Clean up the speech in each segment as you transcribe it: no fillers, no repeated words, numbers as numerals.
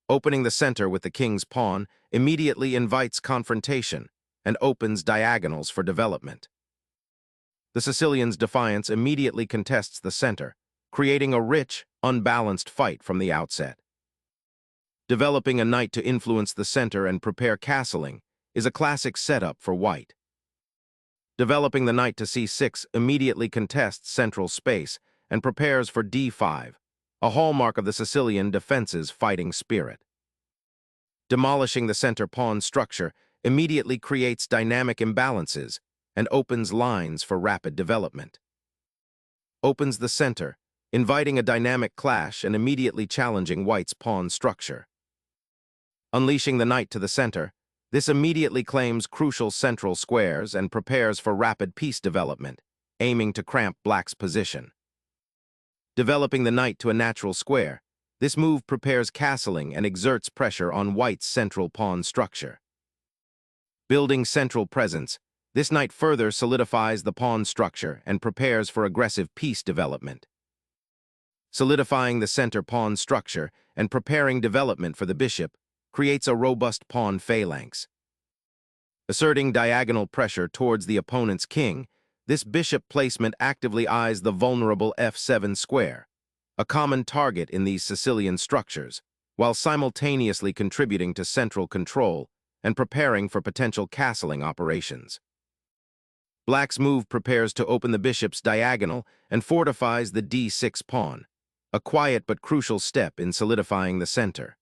Opening the center with the king's pawn immediately invites confrontation and opens diagonals for development. The Sicilian's defiance immediately contests the center, creating a rich, unbalanced fight from the outset. Developing a knight to influence the center and prepare castling is a classic setup for white. Developing the knight to c6 immediately contests central space and prepares for d5, a hallmark of the Sicilian defense's fighting spirit. Demolishing the center pawn structure immediately creates dynamic imbalances and opens lines for rapid development. Opens the center, inviting a dynamic clash and immediately challenging white's pawn structure. Unleashing the knight to the center, this immediately claims crucial central squares and prepares for rapid piece development, aiming to cramp black's position. Developing the knight to a natural square, this move prepares castling and exerts pressure on white's central pawn structure. Building central presence, this knight further solidifies the pawn structure and prepares for aggressive piece development. Solidifying the center pawn structure and preparing development for the bishop creates a robust pawn phalanx. Asserting diagonal pressure towards the opponent's king, this bishop placement actively eyes the vulnerable f7 square, a common target in these Sicilian structures, while simultaneously contributing to central control and preparing for potential castling operations. Black's move prepares to open the bishop's diagonal and fortifies the d6 pawn, a quiet but crucial step in solidifying the center.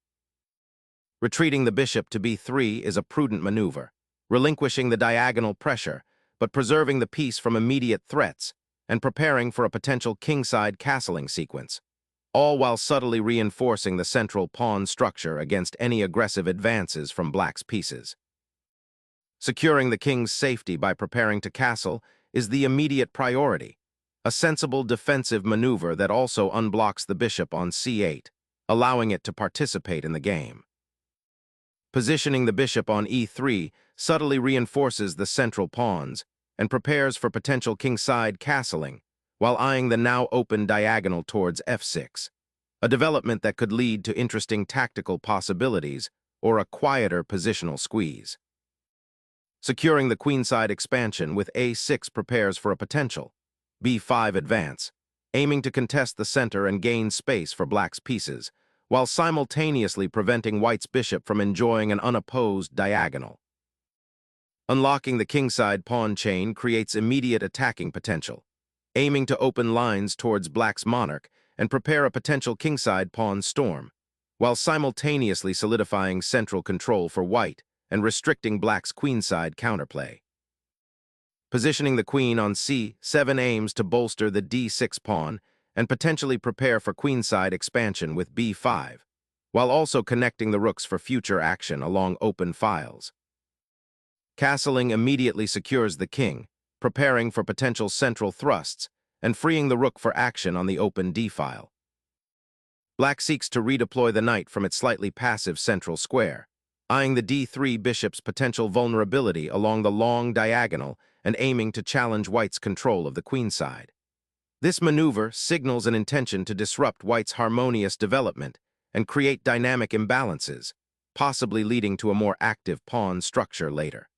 Retreating the bishop to b3 is a prudent maneuver, relinquishing the diagonal pressure, but preserving the piece from immediate threats and preparing for a potential kingside castling sequence, all while subtly reinforcing the central pawn structure against any aggressive advances from black's pieces. Securing the king's safety by preparing to castle is the immediate priority, a sensible defensive maneuver that also unblocks the bishop on c8, allowing it to participate in the game. Positioning the bishop on e3 subtly reinforces the central pawns and prepares for potential kingside castling, while eyeing the now open diagonal towards f6, a development that could lead to interesting tactical possibilities or a quieter positional squeeze. Securing the queenside expansion with a6 prepares for a potential b5 advance, aiming to contest the center and gain space for black's pieces, while simultaneously preventing white's bishop from enjoying an unopposed diagonal. Unlocking the kingside pawn chain creates immediate attacking potential, aiming to open lines towards black's monarch and prepare a potential kingside pawn storm, while simultaneously solidifying central control for white and restricting black's queenside counterplay. Positioning the queen on c7 aims to bolster the d6 pawn and potentially prepare for queenside expansion with b5, while also connecting the rooks for future action along open files. Castling immediately secures the king, preparing for potential central thrusts and freeing the rook for action on the open d-file. Black seeks to redeploy the knight from its slightly passive central square, eyeing the d3 bishop's potential vulnerability along the long diagonal and aiming to challenge white's control of the queenside. This maneuver signals an intention to disrupt white's harmonious development and create dynamic imbalances, possibly leading to a more active pawn structure later.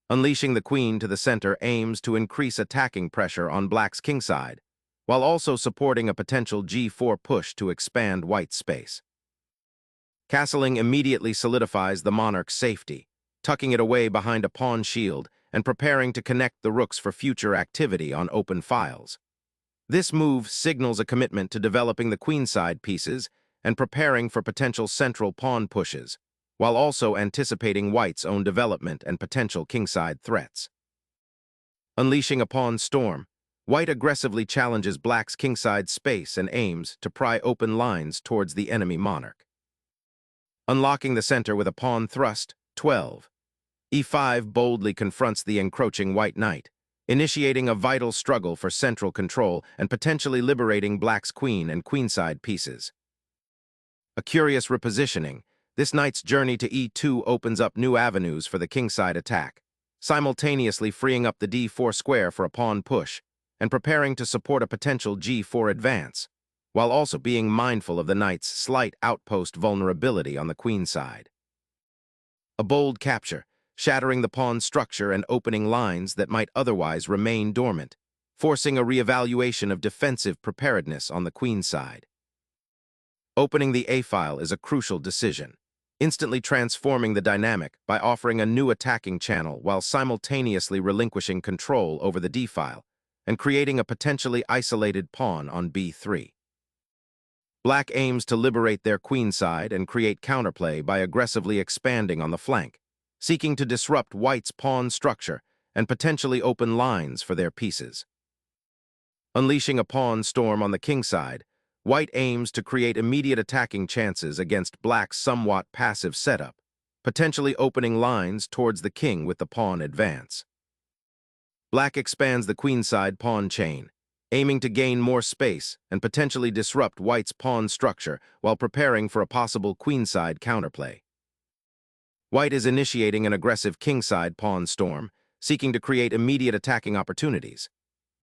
Unleashing the queen to the center aims to increase attacking pressure on black's kingside, while also supporting a potential g4 push to expand white's space. Castling immediately solidifies the monarch's safety, tucking it away behind a pawn shield and preparing to connect the rooks for future activity on open files. This move signals a commitment to developing the queenside pieces and preparing for potential central pawn pushes, while also anticipating white's own development and potential kingside threats. Unleashing a pawn storm, white aggressively challenges black's kingside space and aims to pry open lines towards the enemy monarch. Unlocking the center with a pawn thrust, 12. e5 boldly confronts the encroaching white knight, initiating a vital struggle for central control and potentially liberating black's queen and queenside pieces. A curious repositioning, this knight's journey to e2 opens up new avenues for the kingside attack, simultaneously freeing up the d4 square for a pawn push and preparing to support a potential g4 advance, while also being mindful of the knight's slight outpost vulnerability on the queenside. A bold capture, shattering the pawn's structure and opening lines that might otherwise remain dormant, forcing a reevaluation of defensive preparedness on the queenside. Opening the A-file is a crucial decision, instantly transforming the dynamic by offering a new attacking channel while simultaneously relinquishing control over the D-file and creating a potentially isolated pawn on B3. Black aims to liberate their queenside and create counterplay by aggressively expanding on the flank, seeking to disrupt White's pawn structure and potentially open lines for their pieces. Unleashing a pawn storm on the kingside, White aims to create immediate attacking chances against Black's somewhat passive setup, potentially opening lines towards the king with the pawn advance. Black expands the queenside pawn chain, aiming to gain more space and potentially disrupt White's pawn structure while preparing for a possible queenside counterplay. White is initiating an aggressive kingside pawn storm, seeking to create immediate attacking opportunities.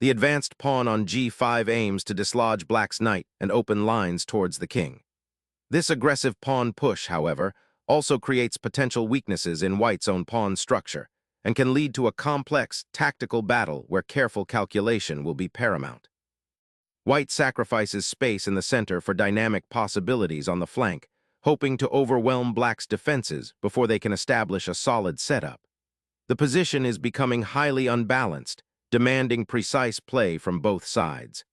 The advanced pawn on G5 aims to dislodge Black's knight and open lines towards the king. This aggressive pawn push, however, also creates potential weaknesses in White's own pawn structure and can lead to a complex, tactical battle where careful calculation will be paramount. White sacrifices space in the center for dynamic possibilities on the flank, hoping to overwhelm Black's defenses before they can establish a solid setup. The position is becoming highly unbalanced, demanding precise play from both sides.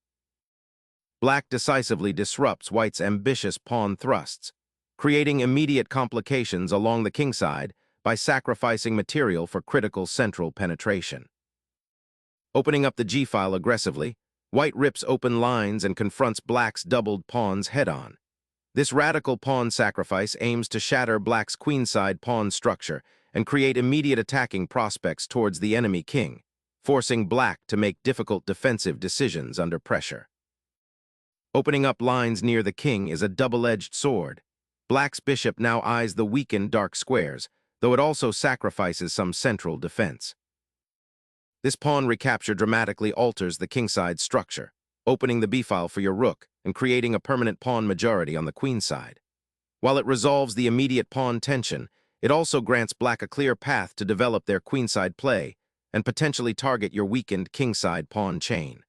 Black decisively disrupts White's ambitious pawn thrusts, creating immediate complications along the kingside by sacrificing material for critical central penetration. Opening up the G-file aggressively, White rips open lines and confronts Black's doubled pawns head-on. This radical pawn sacrifice aims to shatter Black's queenside pawn structure and create immediate attacking prospects towards the enemy king, forcing Black to make difficult defensive decisions under pressure. Opening up lines near the king is a double-edged sword. Black's bishop now eyes the weakened dark squares, though it also sacrifices some central defense. This pawn recapture dramatically alters the kingside structure, opening the b-file for your rook and creating a permanent pawn majority on the queenside. While it resolves the immediate pawn tension, it also grants Black a clear path to develop their queenside play and potentially target your weakened kingside pawn chain.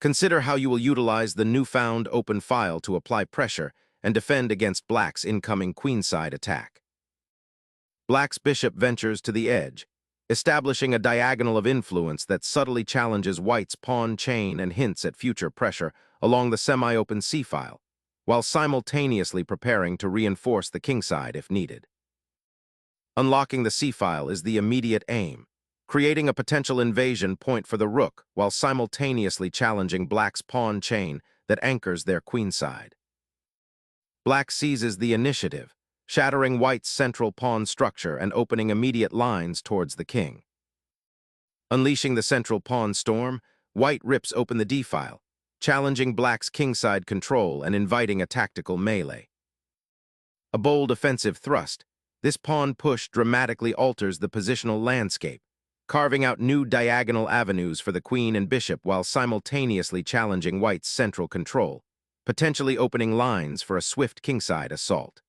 Consider how you will utilize the newfound open file to apply pressure and defend against Black's incoming queenside attack. Black's bishop ventures to the edge, establishing a diagonal of influence that subtly challenges White's pawn chain and hints at future pressure along the semi-open c-file, while simultaneously preparing to reinforce the kingside if needed. Unlocking the c-file is the immediate aim, creating a potential invasion point for the rook while simultaneously challenging Black's pawn chain that anchors their queenside. Black seizes the initiative, shattering White's central pawn structure and opening immediate lines towards the king. Unleashing the central pawn storm, White rips open the d-file, challenging Black's kingside control and inviting a tactical melee. A bold offensive thrust, this pawn push dramatically alters the positional landscape, carving out new diagonal avenues for the queen and bishop while simultaneously challenging White's central control, potentially opening lines for a swift kingside assault.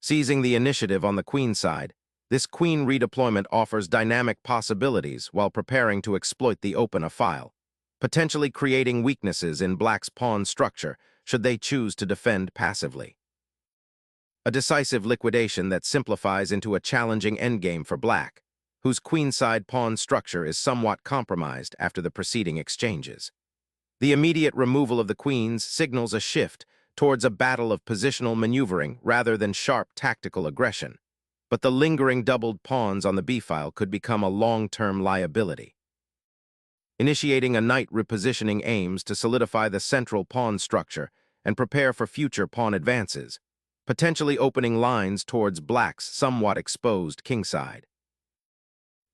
Seizing the initiative on the queenside, this queen redeployment offers dynamic possibilities while preparing to exploit the open file, potentially creating weaknesses in Black's pawn structure should they choose to defend passively. A decisive liquidation that simplifies into a challenging endgame for Black, whose queenside pawn structure is somewhat compromised after the preceding exchanges. The immediate removal of the queens signals a shift towards a battle of positional maneuvering rather than sharp tactical aggression, but the lingering doubled pawns on the b-file could become a long-term liability. Initiating a knight repositioning aims to solidify the central pawn structure and prepare for future pawn advances, potentially opening lines towards Black's somewhat exposed kingside.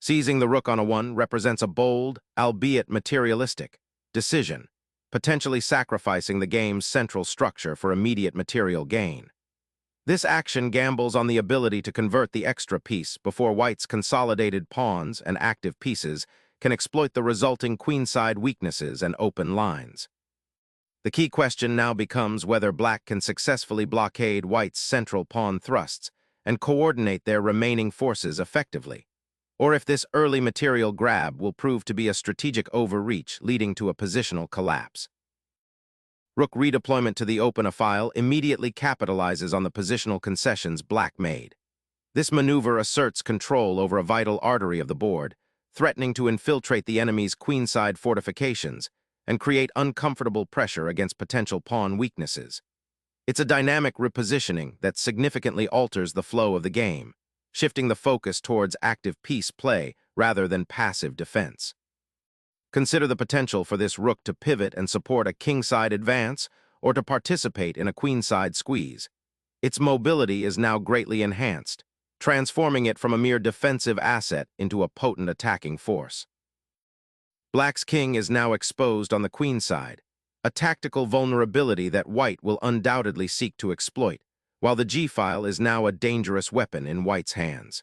Seizing the rook on a1 represents a bold, albeit materialistic, decision, potentially sacrificing the game's central structure for immediate material gain. This action gambles on the ability to convert the extra piece before White's consolidated pawns and active pieces can exploit the resulting queenside weaknesses and open lines. The key question now becomes whether black can successfully blockade white's central pawn thrusts and coordinate their remaining forces effectively, or if this early material grab will prove to be a strategic overreach leading to a positional collapse. Rook redeployment to the open file immediately capitalizes on the positional concessions black made. This maneuver asserts control over a vital artery of the board, threatening to infiltrate the enemy's queenside fortifications and create uncomfortable pressure against potential pawn weaknesses. It's a dynamic repositioning that significantly alters the flow of the game, shifting the focus towards active piece play rather than passive defense. Consider the potential for this rook to pivot and support a kingside advance or to participate in a queenside squeeze. Its mobility is now greatly enhanced, transforming it from a mere defensive asset into a potent attacking force. Black's king is now exposed on the queenside, a tactical vulnerability that white will undoubtedly seek to exploit, while the g-file is now a dangerous weapon in white's hands.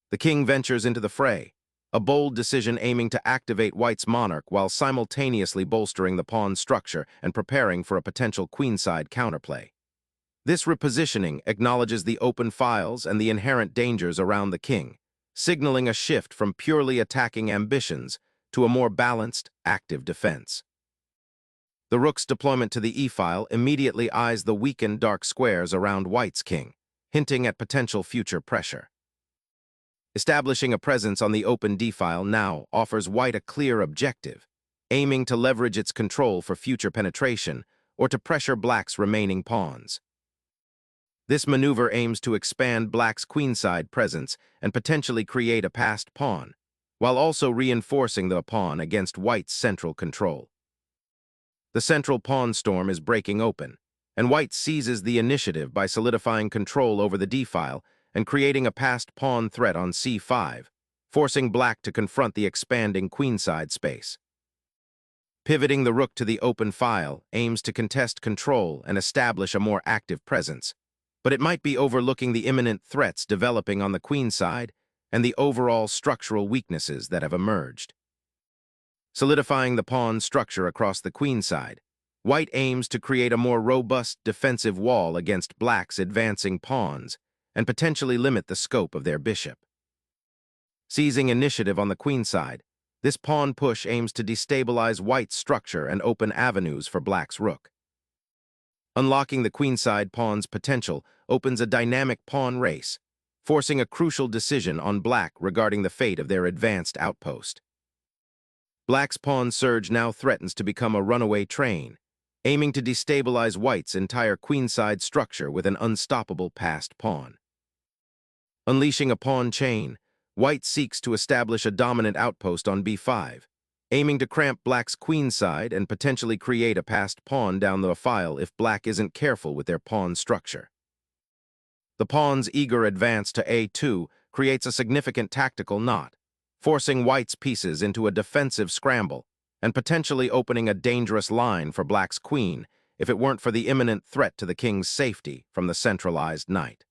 The king ventures into the fray, a bold decision aiming to activate white's monarch while simultaneously bolstering the pawn's structure and preparing for a potential queenside counterplay. This repositioning acknowledges the open files and the inherent dangers around the king, signaling a shift from purely attacking ambitions to a more balanced, active defense. The rook's deployment to the e-file immediately eyes the weakened dark squares around white's king, hinting at potential future pressure. Establishing a presence on the open d-file now offers white a clear objective, aiming to leverage its control for future penetration or to pressure black's remaining pawns. This maneuver aims to expand black's queenside presence and potentially create a passed pawn, while also reinforcing the pawn against white's central control. The central pawn storm is breaking open, and white seizes the initiative by solidifying control over the d-file and creating a passed pawn threat on c5, forcing black to confront the expanding queenside space. Pivoting the rook to the open file aims to contest control and establish a more active presence, but it might be overlooking the imminent threats developing on the queenside and the overall structural weaknesses that have emerged. Solidifying the pawn structure across the queenside, white aims to create a more robust defensive wall against black's advancing pawns and potentially limit the scope of their bishop. Seizing initiative on the queenside, this pawn push aims to destabilize white's structure and open avenues for black's rook. Unlocking the queenside pawn's potential opens a dynamic pawn race, forcing a crucial decision on black regarding the fate of their advanced outpost. Black's pawn surge now threatens to become a runaway train, aiming to destabilize white's entire queenside structure with an unstoppable passed pawn. Unleashing a pawn chain, white seeks to establish a dominant outpost on b5, aiming to cramp black's queenside and potentially create a passed pawn down the file if black isn't careful with their pawn structure. The pawn's eager advance to a2 creates a significant tactical knot, forcing white's pieces into a defensive scramble and potentially opening a dangerous line for black's queen if it weren't for the imminent threat to the king's safety from the centralized knight.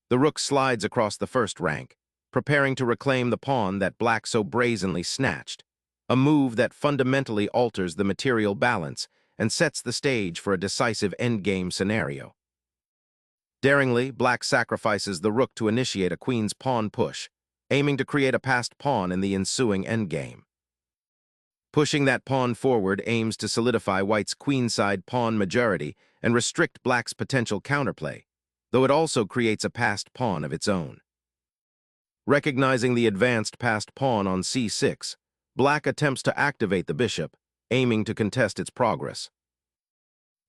The rook slides across the first rank, preparing to reclaim the pawn that black so brazenly snatched, a move that fundamentally alters the material balance and sets the stage for a decisive endgame scenario. Daringly, black sacrifices the rook to initiate a queen's pawn push, aiming to create a passed pawn in the ensuing endgame. Pushing that pawn forward aims to solidify white's queenside pawn majority and restrict black's potential counterplay, though it also creates a passed pawn of its own. Recognizing the advanced passed pawn on c6, black attempts to activate the bishop, aiming to contest its progress.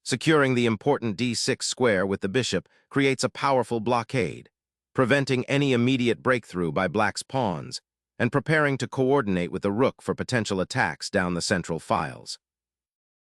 Securing the important d6 square with the bishop creates a powerful blockade, preventing any immediate breakthrough by black's pawns and preparing to coordinate with the rook for potential attacks down the central files.